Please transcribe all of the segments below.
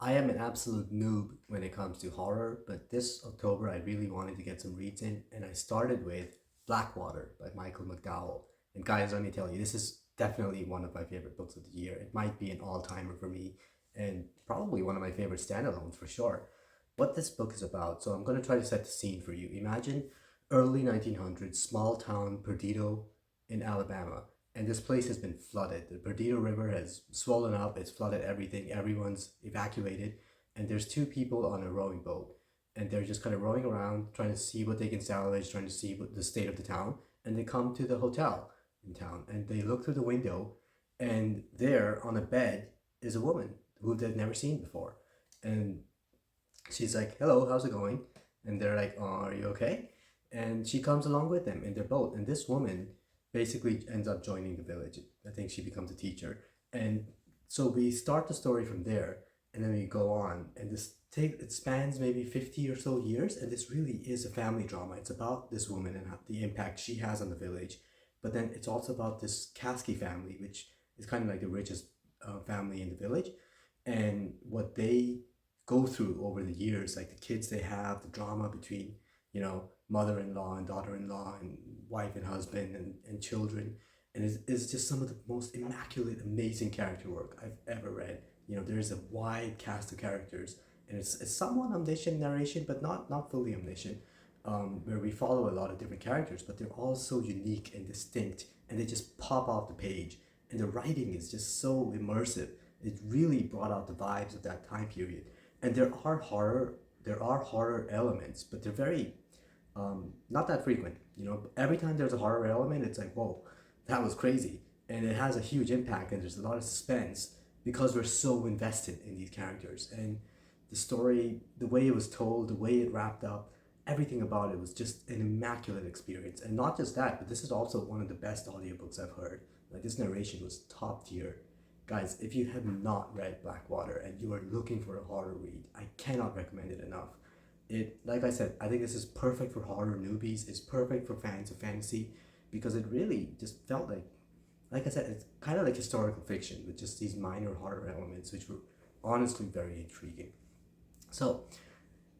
I am an absolute noob when it comes to horror, but this October I really wanted to get some reads in, and I started with Blackwater by Michael McDowell. And guys, let me tell you, this is definitely one of my favorite books of the year. It might be an all timer for me, and probably one of my favorite standalones for sure. What this book is about, so I'm going to try to set the scene for you. Imagine early 1900s, small town Perdido in Alabama, and this place has been flooded. The Perdido River has swollen up, it's flooded everything, everyone's evacuated, and there's two people on a rowing boat, and they're just kind of rowing around, trying to see what they can salvage, trying to see what the state of the town, and they come to the hotel in town, and they look through the window, and there on a bed is a woman who they've never seen before, and she's like, "Hello, how's it going?" And they're like, "Oh, are you okay?" And she comes along with them in their boat. And this woman basically ends up joining the village. I think she becomes a teacher. And so we start the story from there, and then we go on. And it spans maybe 50 or so years. And this really is a family drama. It's about this woman and the impact she has on the village. But then it's also about this Kasky family, which is kind of like the richest family in the village, and what they go through over the years, like the kids they have, the drama between, mother-in-law and daughter-in-law and wife and husband and children. And it's just some of the most immaculate, amazing character work I've ever read. There's a wide cast of characters, and it's somewhat omniscient narration, but not fully omniscient, where we follow a lot of different characters, but they're all so unique and distinct, and they just pop off the page. And the writing is just so immersive. It really brought out the vibes of that time period. And there are horror elements, but they're very not that frequent. Every time there's a horror element, it's like, whoa, that was crazy, and it has a huge impact, and there's a lot of suspense because we're so invested in these characters, and the story, the way it was told, the way it wrapped up, everything about it was just an immaculate experience. And not just that, but this is also one of the best audiobooks I've heard. Like, this narration was top tier. Guys, if you have not read Blackwater and you are looking for a horror read, I cannot recommend it enough. Like I said, I think this is perfect for horror newbies. It's perfect for fans of fantasy because it really just felt like I said, it's kind of like historical fiction with just these minor horror elements, which were honestly very intriguing. So,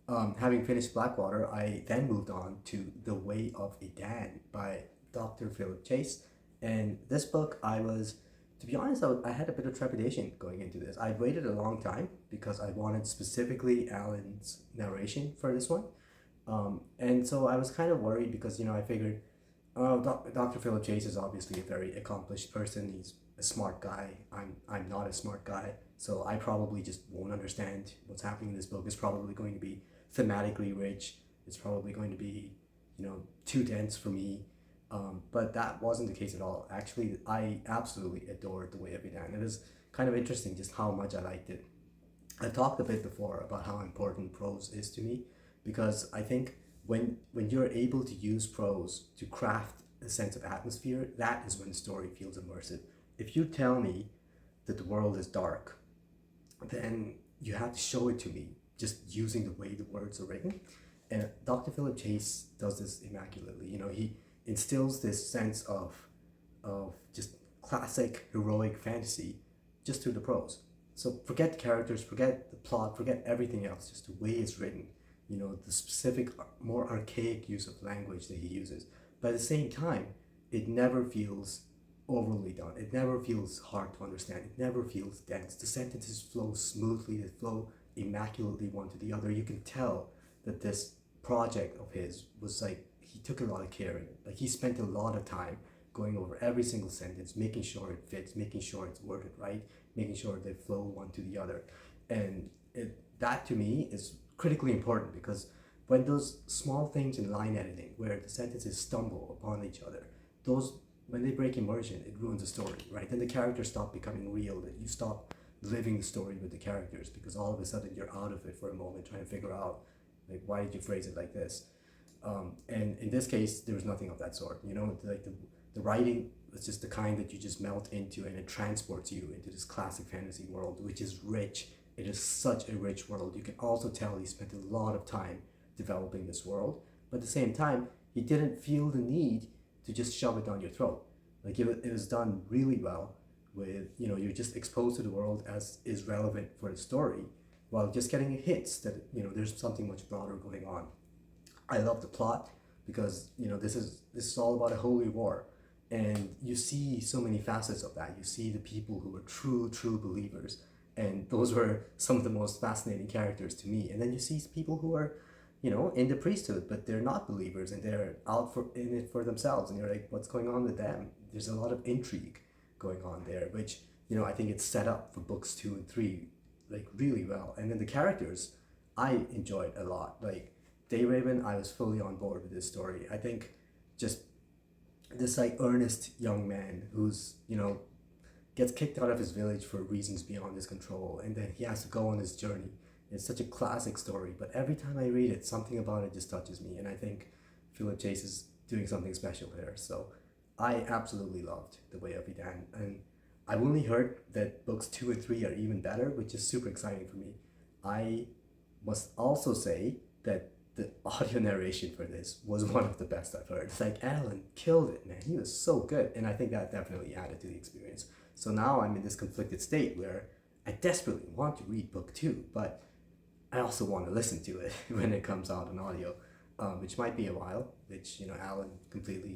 having finished Blackwater, I then moved on to The Way of Edan by Dr. Philip Chase. And this book, to be honest, I had a bit of trepidation going into this. I'd waited a long time because I wanted specifically Alan's narration for this one. And so I was kind of worried because, I figured, oh, Dr. Philip Chase is obviously a very accomplished person. He's a smart guy. I'm not a smart guy. So I probably just won't understand what's happening in this book. It's probably going to be thematically rich. It's probably going to be, too dense for me. But that wasn't the case at all. Actually, I absolutely adored The Way of Edan. It was kind of interesting just how much I liked it. I talked a bit before about how important prose is to me because I think when you're able to use prose to craft a sense of atmosphere, that is when the story feels immersive. If you tell me that the world is dark, then you have to show it to me just using the way the words are written. And Dr. Philip Chase does this immaculately. He instills this sense of just classic heroic fantasy just through the prose. So forget the characters, forget the plot, forget everything else, just the way it's written, the specific, more archaic use of language that he uses. But at the same time, it never feels overly done. It never feels hard to understand. It never feels dense. The sentences flow smoothly, they flow immaculately one to the other. You can tell that this project of his was like, he took a lot of care in it. Like, he spent a lot of time going over every single sentence, making sure it fits, making sure it's worded right, making sure they flow one to the other. And that to me is critically important because when those small things in line editing where the sentences stumble upon each other, those when they break immersion, it ruins the story, right? Then the characters stop becoming real. That you stop living the story with the characters because all of a sudden you're out of it for a moment trying to figure out, like, why did you phrase it like this? And in this case, there was nothing of that sort. Like the writing is just the kind that you just melt into, and it transports you into this classic fantasy world, which is rich. It is such a rich world. You can also tell he spent a lot of time developing this world, but at the same time, he didn't feel the need to just shove it down your throat. Like, it was done really well with, you're just exposed to the world as is relevant for the story, while just getting hints that there's something much broader going on. I love the plot because this is all about a holy war, and you see so many facets of that. You see the people who are true believers, and those were some of the most fascinating characters to me. And then you see people who are, in the priesthood, but they're not believers and they're out in it for themselves, and you're like, what's going on with them? There's a lot of intrigue going on there, which I think it's set up for books 2 and 3 like really well. And then the characters I enjoyed a lot. Like Raven, I was fully on board with this story. I think just this like earnest young man who's gets kicked out of his village for reasons beyond his control, and then he has to go on his journey. It's such a classic story, but every time I read it, something about it just touches me, and I think Philip Chase is doing something special here. So I absolutely loved The Way of Edan, and I've only heard that books 2 and 3 are even better, which is super exciting for me. I must also say that the audio narration for this was one of the best I've heard. It's like Alan killed it, man. He was so good, and I think that definitely added to the experience. So now I'm in this conflicted state where I desperately want to read book 2, but I also want to listen to it when it comes out on audio, which might be a while, which, Alan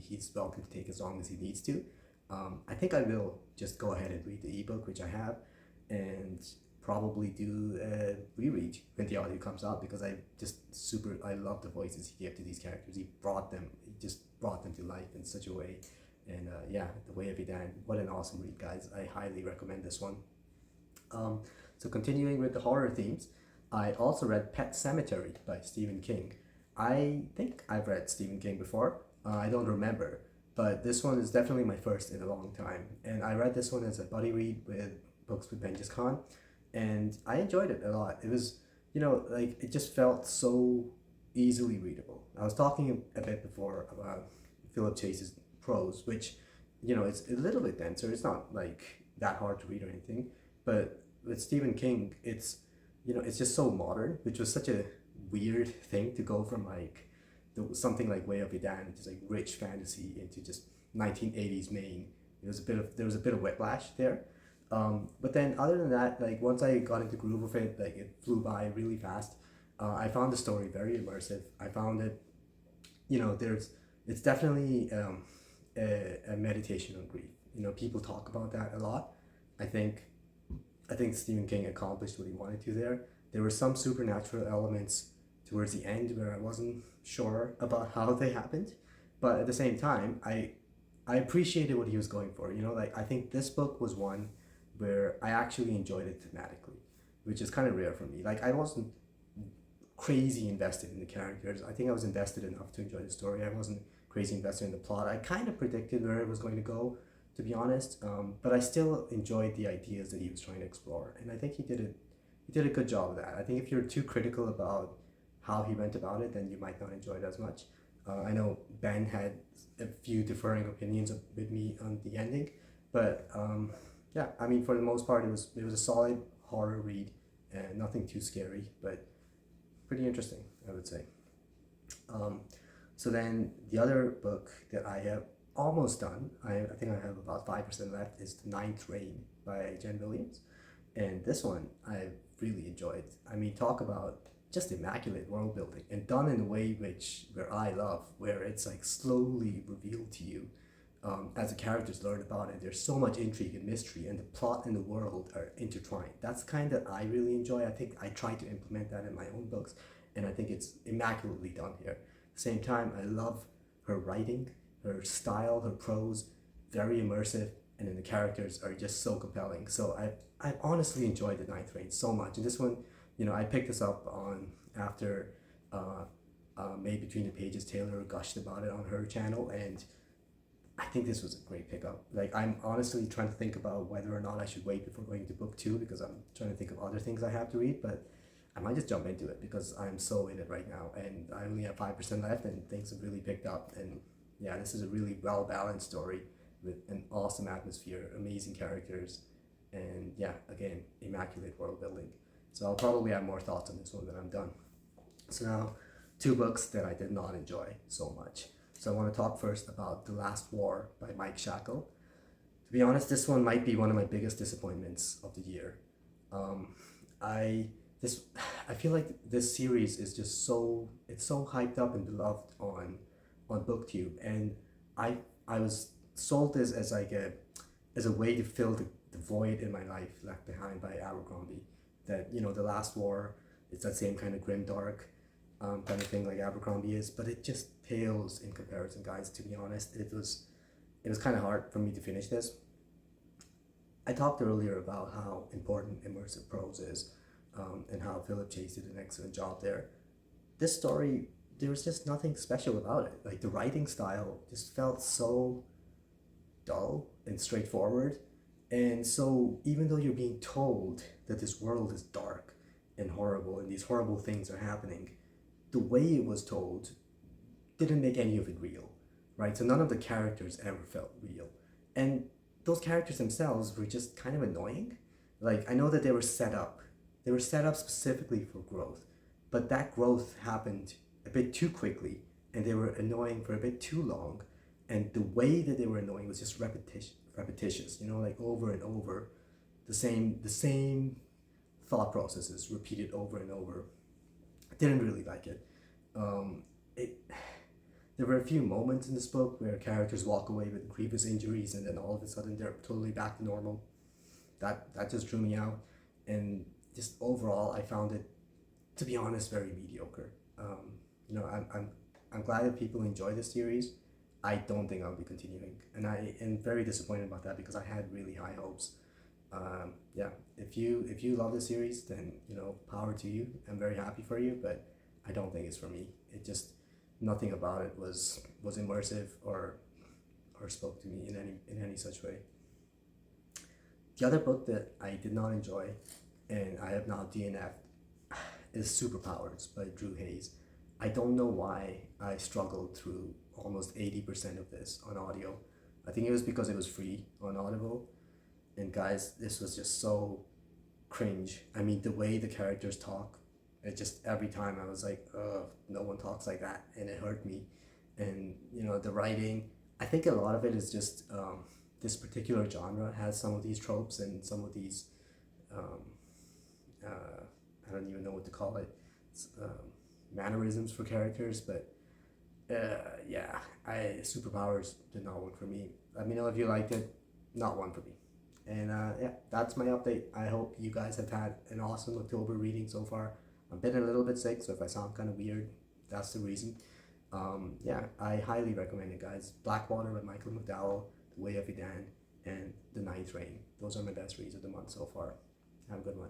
he's welcome to take as long as he needs to. I think I will just go ahead and read the ebook, which I have, and probably do a reread when the audio comes out, because I love the voices he gave to these characters. He just brought them to life in such a way. And The Way of Edan, what an awesome read, guys. I highly recommend this one. So continuing with the horror themes, I also read Pet Sematary by Stephen King. I think I've read Stephen King before. I don't remember, but this one is definitely my first in a long time. And I read this one as a buddy read with Books with Benjis Khan, and I enjoyed it a lot. It was, it just felt so easily readable. I was talking a bit before about Philip Chase's prose, which, it's a little bit denser. It's not like that hard to read or anything, but with Stephen King, it's just so modern, which was such a weird thing to go from like something like Way of Edan, which is like rich fantasy, into just 1980s Maine. There was a bit of whiplash there. But then other than that, like once I got into groove of it, like it flew by really fast. I found the story very immersive. I found it, it's definitely a meditation on grief. People talk about that a lot. I think Stephen King accomplished what he wanted to there. There were some supernatural elements towards the end where I wasn't sure about how they happened, but at the same time, I appreciated what he was going for. I think this book was one where I actually enjoyed it thematically, which is kind of rare for me. Like I wasn't crazy invested in the characters. I think I was invested enough to enjoy the story. I wasn't crazy invested in the plot. I kind of predicted where it was going to go, to be honest, but I still enjoyed the ideas that he was trying to explore, and I think he did a good job of that. I think if you're too critical about how he went about it, then you might not enjoy it as much. I know Ben had a few differing opinions with me on the ending, but I mean, for the most part, it was a solid horror read, and nothing too scary, but pretty interesting, I would say. So then the other book that I have almost done, I think I have about 5% left, is The Ninth Reign by Jen Williams. And this one I really enjoyed. I mean, talk about just immaculate world building, and done in a way where I love, where it's like slowly revealed to you as the characters learn about it. There's so much intrigue and mystery, and the plot and the world are intertwined. That's the kind that I really enjoy. I think I try to implement that in my own books, and I think it's immaculately done here. At the same time, I love her writing, her style, her prose, very immersive, and then the characters are just so compelling. So I honestly enjoyed The Ninth Reign so much. And this one, I picked this up on after May Between the Pages. Taylor gushed about it on her channel, and I think this was a great pickup. Like, I'm honestly trying to think about whether or not I should wait before going to book 2, because I'm trying to think of other things I have to read, but I might just jump into it because I'm so in it right now, and I only have 5% left, and things have really picked up. And yeah, this is a really well-balanced story with an awesome atmosphere, amazing characters, and yeah, again, immaculate world building. So I'll probably have more thoughts on this one when I'm done. So now, 2 books that I did not enjoy so much. So I want to talk first about The Last War by Mike Shackle. To be honest, this one might be one of my biggest disappointments of the year. I this I feel like this series is just so it's so hyped up and beloved on BookTube, and I I was sold this as a way to fill the void in my life left behind by Abercrombie. That the Last War, it's that same kind of grim dark kind of thing like Abercrombie is, but it just pales in comparison, guys. To be honest, it was kind of hard for me to finish this. I talked earlier about how important immersive prose is, and how Philip Chase did an excellent job there. This story, there was just nothing special about it. Like the writing style just felt so dull and straightforward. And so, even though you're being told that this world is dark and horrible and these horrible things are happening, the way it was told didn't make any of it real, right? So, none of the characters ever felt real. And those characters themselves were just kind of annoying. Like, I know that they were set up specifically for growth, but that growth happened a bit too quickly and they were annoying for a bit too long. And the way that they were annoying was just repetitious, like over and over, the same thought processes repeated over and over. I didn't really like it. It There were a few moments in this book where characters walk away with grievous injuries and then all of a sudden they're totally back to normal. That just drew me out, and just overall I found it, to be honest, very mediocre. I'm glad that people enjoy this series. I don't think I'll be continuing, and I am very disappointed about that because I had really high hopes. Yeah, if you love the series, then power to you. I'm very happy for you, but I don't think it's for me. It just nothing about it was immersive or spoke to me in any such way. The other book that I did not enjoy, and I have now DNF'd, is Superpowereds by Drew Hayes. I don't know why I struggled through almost 80% of this on audio. I think it was because it was free on Audible. And guys, this was just so cringe. I mean, the way the characters talk, it just every time I was like, no one talks like that, and it hurt me. And the writing, I think a lot of it is just this particular genre has some of these tropes and some of these um, I don't even know what to call it. Mannerisms for characters, but yeah, Superpowers did not work for me. Let me know if you liked it. Not one for me. And yeah, that's my update. I hope you guys have had an awesome October reading so far. I've been a little bit sick, so if I sound kind of weird, that's the reason. Yeah, I highly recommend it, guys. Blackwater by Michael McDowell, The Way of Edan, and The Ninth Reign. Those are my best reads of the month so far. Have a good one.